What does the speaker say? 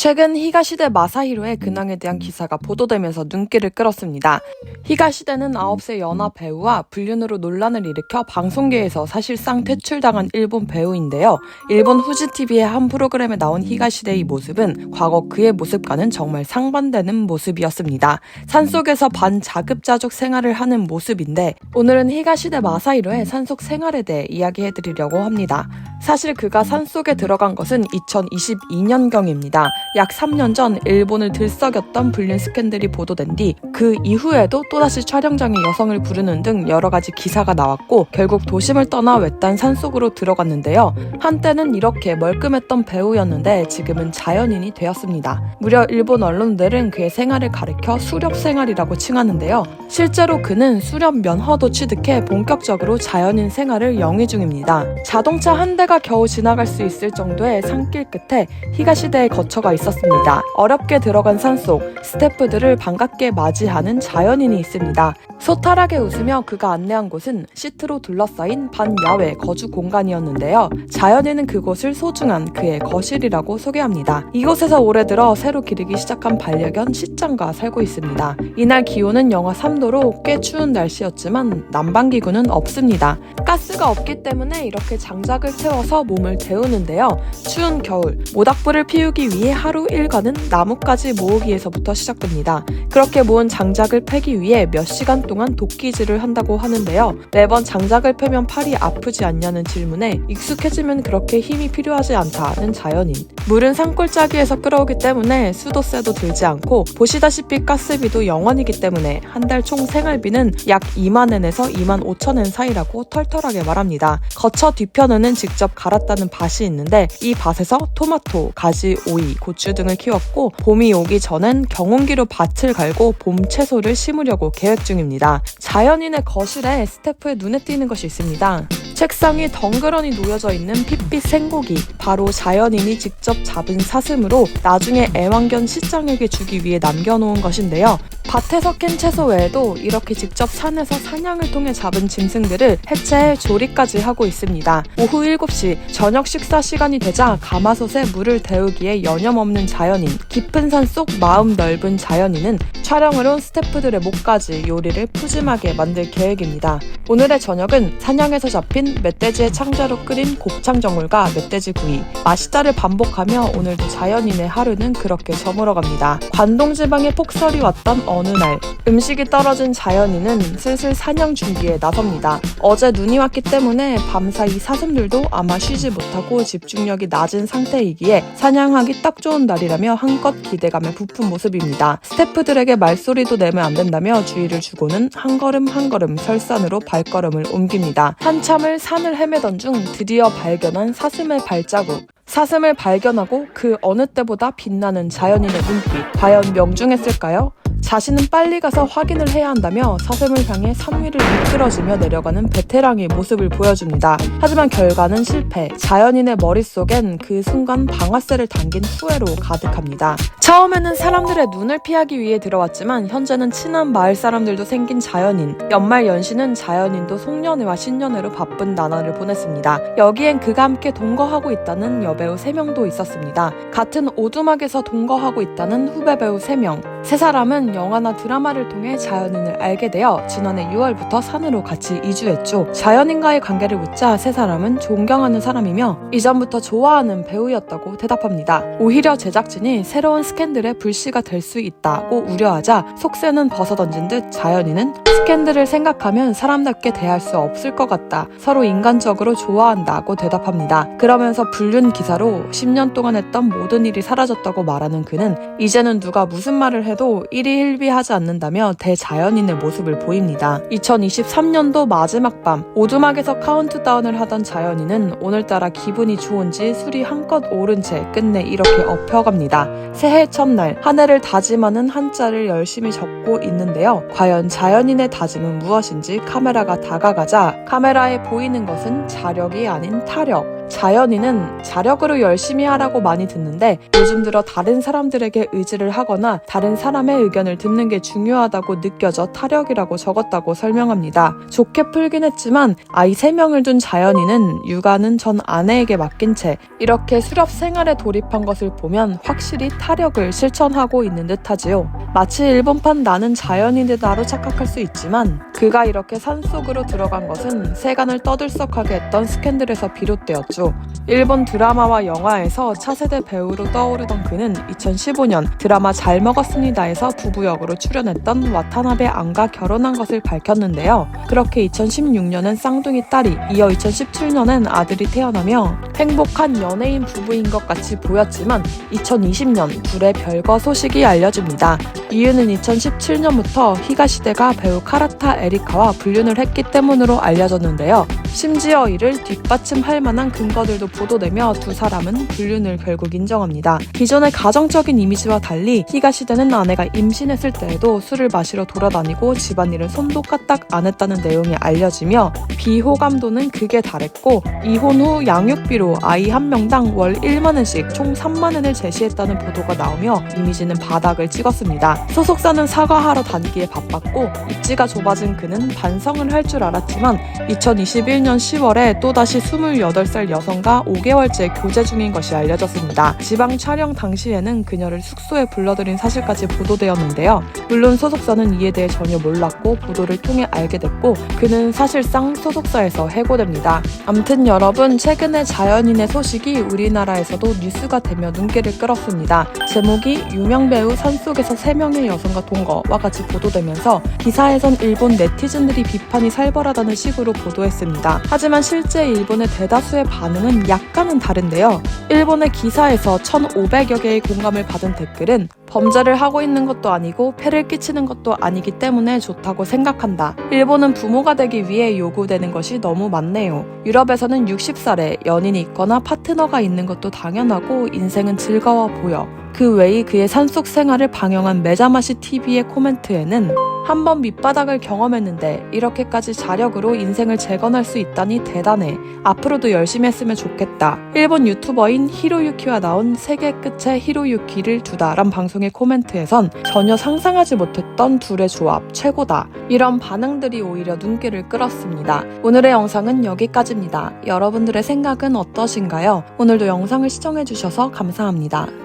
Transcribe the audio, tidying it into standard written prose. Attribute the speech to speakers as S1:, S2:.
S1: 최근 히가시대 마사히로의 근황에 대한 기사가 보도되면서 눈길을 끌었습니다. 히가시대는 9세 연하 배우와 불륜으로 논란을 일으켜 방송계에서 사실상 퇴출당한 일본 배우인데요. 일본 후지TV의 한 프로그램에 나온 히가시대의 모습은 과거 그의 모습과는 정말 상반되는 모습이었습니다. 산속에서 반자급자족 생활을 하는 모습인데 오늘은 히가시대 마사히로의 산속 생활에 대해 이야기해드리려고 합니다. 사실 그가 산속에 들어간 것은 2022년경입니다. 약 3년 전 일본을 들썩였던 불륜 스캔들이 보도된 뒤 그 이후에도 또다시 촬영장에 여성을 부르는 등 여러 가지 기사가 나왔고 결국 도심을 떠나 외딴 산속으로 들어갔는데요. 한때는 이렇게 멀끔했던 배우였는데 지금은 자연인이 되었습니다. 무려 일본 언론들은 그의 생활을 가리켜 수렵 생활이라고 칭하는데요. 실제로 그는 수렵 면허도 취득해 본격적으로 자연인 생활을 영위 중입니다. 자동차 한 대가 겨우 지나갈 수 있을 정도의 산길 끝에 히가시대의 거처가 있었습니다. 어렵게 들어간 산속, 스태프들을 반갑게 맞이하는 자연인이 있습니다. 소탈하게 웃으며 그가 안내한 곳은 시트로 둘러싸인 반야외 거주 공간이었는데요. 자연인은 그곳을 소중한 그의 거실이라고 소개합니다. 이곳에서 올해 들어 새로 기르기 시작한 반려견 시짱과 살고 있습니다. 이날 기온은 영하 3도로 꽤 추운 날씨였지만 난방기구는 없습니다. 가스가 없기 때문에 이렇게 장작을 태워서 몸을 데우는데요. 추운 겨울, 모닥불을 피우기 위해 하루 일과는 나뭇가지 모으기에서부터 시작됩니다. 그렇게 모은 장작을 패기 위해 몇 시간 동안 도끼질을 한다고 하는데요. 매번 장작을 패면 팔이 아프지 않냐는 질문에 익숙해지면 그렇게 힘이 필요하지 않다는 자연인. 물은 산골짜기에서 끌어오기 때문에 수도세도 들지 않고 보시다시피 가스비도 0원이기 때문에 한 달 총 생활비는 약 2만엔에서 2만 5천엔 사이라고 털털하게 말합니다. 거처 뒤편에는 직접 갈았다는 밭이 있는데 이 밭에서 토마토, 가지, 오이, 고추 등을 키웠고 봄이 오기 전엔 경운기로 밭을 갈고 봄 채소를 심으려고 계획 중입니다. 자연인의 거실에 스태프의 눈에 띄는 것이 있습니다. 책상이 덩그러니 놓여져 있는 핏빛 생고기, 바로 자연인이 직접 잡은 사슴으로 나중에 애완견 시짱에게 주기 위해 남겨놓은 것인데요. 밭에서 캔 채소 외에도 이렇게 직접 산에서 사냥을 통해 잡은 짐승들을 해체해 조리까지 하고 있습니다. 오후 7시 저녁 식사 시간이 되자 가마솥에 물을 데우기에 여념없는 자연인, 깊은 산속 마음 넓은 자연인은 촬영을 온 스태프들의 목까지 요리를 푸짐하게 만들 계획입니다. 오늘의 저녁은 사냥에서 잡힌 멧돼지의 창자로 끓인 곱창전골과 멧돼지구이, 맛있다를 반복하며 오늘도 자연인의 하루는 그렇게 저물어갑니다. 관동지방에 폭설이 왔던 어느 날, 음식이 떨어진 자연인은 슬슬 사냥 준비에 나섭니다. 어제 눈이 왔기 때문에 밤사이 사슴들도 아마 쉬지 못하고 집중력이 낮은 상태이기에 사냥하기 딱 좋은 날이라며 한껏 기대감에 부푼 모습입니다. 스태프들에게 말소리도 내면 안 된다며 주의를 주고는 한 걸음 한 걸음 설산으로 발걸음을 옮깁니다. 한참을 산을 헤매던 중 드디어 발견한 사슴의 발자국. 사슴을 발견하고 그 어느 때보다 빛나는 자연인의 눈빛, 과연 명중했을까요? 자신은 빨리 가서 확인을 해야 한다며 사슴을 향해 산 위를 미끄러지며 내려가는 베테랑의 모습을 보여줍니다. 하지만 결과는 실패. 자연인의 머릿속엔 그 순간 방아쇠를 당긴 후회로 가득합니다. 처음에는 사람들의 눈을 피하기 위해 들어왔지만 현재는 친한 마을 사람들도 생긴 자연인. 연말 연시는 자연인도 송년회와 신년회로 바쁜 나날을 보냈습니다. 여기엔 그가 함께 동거하고 있다는 여배우 3명도 있었습니다. 같은 오두막에서 동거하고 있다는 후배 배우 3명. 세 사람은 영화나 드라마를 통해 자연인을 알게 되어 지난해 6월부터 산으로 같이 이주했죠. 자연인과의 관계를 묻자 세 사람은 존경하는 사람이며 이전부터 좋아하는 배우였다고 대답합니다. 오히려 제작진이 새로운 스캔들의 불씨가 될 수 있다고 우려하자 속세는 벗어던진 듯 자연인은 스캔들을 생각하면 사람답게 대할 수 없을 것 같다. 서로 인간적으로 좋아한다고 대답합니다. 그러면서 불륜 기사로 10년 동안 했던 모든 일이 사라졌다고 말하는 그는 이제는 누가 무슨 말을 해도 일희일비하지 않는다며 대자연인의 모습을 보입니다. 2023년도 마지막 밤 오두막에서 카운트다운을 하던 자연인은 오늘따라 기분이 좋은지 술이 한껏 오른 채 끝내 이렇게 엎혀갑니다. 새해 첫날 한 해를 다짐하는 한자를 열심히 적고 있는데요. 과연 자연인의 다짐은 무엇인지 카메라가 다가가자 카메라에 보이는 것은 자력이 아닌 타력. 자연인은 자력으로 열심히 하라고 많이 듣는데 요즘 들어 다른 사람들에게 의지를 하거나 다른 사람의 의견을 듣는 게 중요하다고 느껴져 타력이라고 적었다고 설명합니다. 좋게 풀긴 했지만 아이 3명을 둔 자연인은 육아는 전 아내에게 맡긴 채 이렇게 수렵 생활에 돌입한 것을 보면 확실히 타력을 실천하고 있는 듯하지요. 마치 일본판 나는 자연인이다로 착각할 수 있지만 그가 이렇게 산속으로 들어간 것은 세간을 떠들썩하게 했던 스캔들에서 비롯되었죠. 일본 드라마와 영화에서 차세대 배우로 떠오르던 그는 2015년 드라마 잘 먹었습니다에서 부부 역으로 출연했던 와타나베 안과 결혼한 것을 밝혔는데요. 그렇게 2016년엔 쌍둥이 딸이, 이어 2017년엔 아들이 태어나며 행복한 연예인 부부인 것 같이 보였지만 2020년 둘의 별거 소식이 알려집니다. 이유는 2017년부터 히가시대가 배우 카라타 에리카와 불륜을 했기 때문으로 알려졌는데요. 심지어 이를 뒷받침할 만한 근거들도 보도되며 두 사람은 불륜을 결국 인정합니다. 기존의 가정적인 이미지와 달리 히가시대는 아내가 임신했을 때에도 술을 마시러 돌아다니고 집안일은 손도 까딱 안 했다는 내용이 알려지며 비호감도는 극에 달했고 이혼 후 양육비로 아이 한 명당 월 1만 원씩 총 3만 원을 제시했다는 보도가 나오며 이미지는 바닥을 찍었습니다. 소속사는 사과하러 다니기에 바빴고 입지가 좁아진 그는 반성을 할 줄 알았지만 2021년 10월에 또다시 28살 여성과 5개월째 교제 중인 것이 알려졌습니다. 지방 촬영 당시에는 그녀를 숙소에 불러들인 사실까지 보도되었는데요. 물론 소속사는 이에 대해 전혀 몰랐고 보도를 통해 알게 됐고 그는 사실상 소속사에서 해고됩니다. 암튼 여러분, 최근에 자연인의 소식이 우리나라에서도 뉴스가 되며 눈길을 끌었습니다. 제목이 유명 배우 산속에서 3명의 여성과 동거와 같이 보도되면서 기사에선 일본 네티즌들이 비판이 살벌하다는 식으로 보도했습니다. 하지만 실제 일본의 대다수의 반응은 약간은 다른데요. 일본의 기사에서 1,500여 개의 공감을 받은 댓글은 범죄를 하고 있는 것도 아니고 폐를 끼치는 것도 아니기 때문에 좋다고 생각한다. 일본은 부모가 되기 위해 요구되는 것이 너무 많네요. 유럽에서는 60살에 연인이 있거나 파트너가 있는 것도 당연하고 인생은 즐거워 보여. 그 외의 그의 산속 생활을 방영한 메자마시 TV의 코멘트에는 한 번 밑바닥을 경험했는데 이렇게까지 자력으로 인생을 재건할 수 있다니 대단해. 앞으로도 열심히 했으면 좋겠다. 일본 유튜버인 히로유키와 나온 세계 끝에 히로유키를 두다 란 방송의 코멘트에선 전혀 상상하지 못했던 둘의 조합 최고다. 이런 반응들이 오히려 눈길을 끌었습니다. 오늘의 영상은 여기까지입니다. 여러분들의 생각은 어떠신가요? 오늘도 영상을 시청해주셔서 감사합니다.